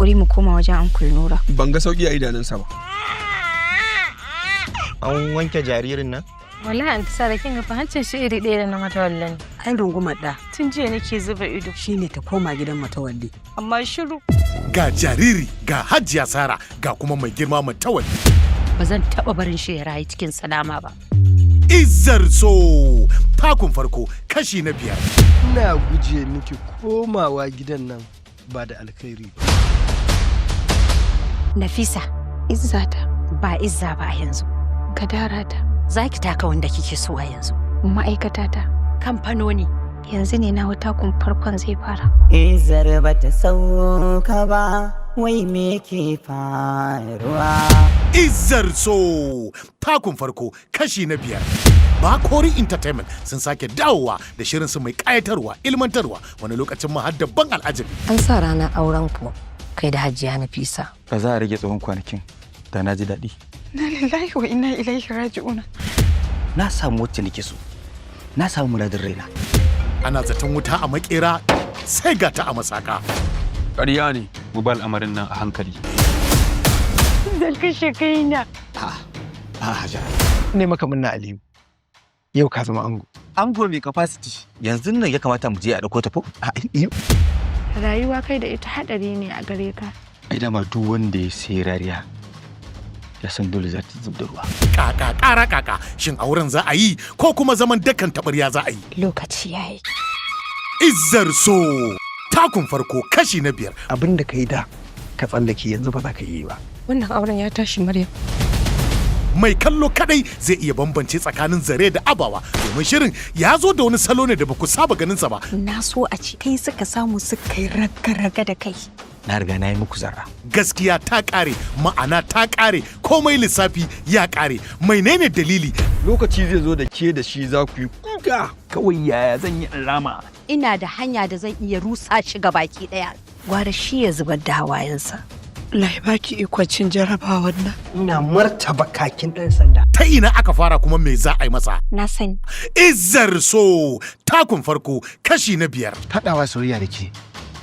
haƙuri mu koma wajen Uncle Nura. Ban ga sauki a idanunsa ba. An wanke jaririn nan? Wallahi an tsara kin fa hancin shi iri ɗaya da na matawallan. Ai rungumar da Tun jiya nake zuba ido. shine ta koma gidan matawalli. Amma shiru. Ga jariri, ga Hajiya Sara, ga kuma mai girma matawalli. Ba zan taɓa barin shi ya rayu cikin salama ba. Izzar so takun farko kashi na 5. Ina guje miki komawa gidan nan ba da alkhairi ba. Nafisa, Izzata, ba Izza ba yanzu. kadarata, Za ki taka wanda kike so a yanzu. ma'aikatata. Kamfanoni. Yanzu ne na takun farkon zai fara. Izzar bata sauka ba, wai me ke faruwa? Izzar so takun farko kashi na 5. Bakori Entertainment sun sake dawowa da shirinsu mai ƙayatarwa, ilmantarwa, wani lokacin ma har da ban al'ajabi. An sa ranar auren ku kai da Hajiya Nafisa. Ba za a rage tsawon kwanakin. Da na ji daɗi. Na lillahi wa inna ilaihi raji'una. Na samu wacce nake so. Na samu muradin raina. Ana zaton wuta a makera sai ga ta a masaka. Ƙarya ne, mu bar al'amarin nan a hankali. Zan kashe kaina. A Hajar. Ne maka munna Aliyu. Yau ka zama ango. Ango mai capacity. Yanzu nan ya kamata mu je a ɗauko tafo? Rayuwa kai da ita hadari ne a gare ka. Ai dama duk wanda ya sai rariya ya san dole za ta zub da ruwa. Kaka, shin auren za a yi ko kuma zaman dakan taɓarya za a yi? Lokaci yayi. Izzar so takun farko kashi na 5. Abin da ka yi da ka tsallake yanzu ba za ka yi ba. Wannan auren ya tashi Maryam. Mai kallo kadai zai iya bambance tsakanin zare da abawa domin shirin ya zo da wani salo ne da ba ku saba ganin sa ba. Na so a ce kai suka samu suka yi raga-raga da kai. Na riga na yi muku zarra. Gaskiya ta kare, ma'ana ta kare, komai lissafi ya kare. Menene dalili? Lokaci zai zo da ke da shi za ku yi kuka. Kawai yaya zan yi alama. Ina da hanya da zan iya rusa shi ga baki ɗaya. Gwara shi ya zubar da hawayensa. Allah ya baki ikon cin jarabawar nan. Ina martaba kakin ɗan sanda. Ta ina aka fara kuma me za a yi masa? Na sani. Izzar so takun farko kashi na 5. Faɗawa soyayya da ke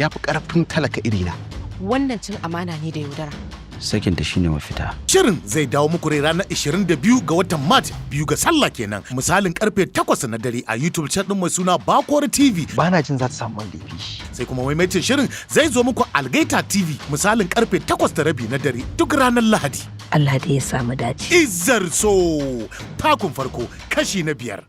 ya fi ƙarfin talaka irina. Wannan cin amana ne da yaudara. Sakinta shine mafita. Shirin zai dawo muku rai ranar 22 ga watan Mart, 2 ga sallah kenan. Misalin karfe 8 na dare a YouTube channel mai suna Bakori TV. Ba na jin za ta samu wanda ya fi shi. Sai kuma maimaitin shirin zai zo muku Algaita TV misalin karfe 8:30 na dare duk ranar Lahadi. Allah da ya samu dace. Izzar so takun farko kashi na 5.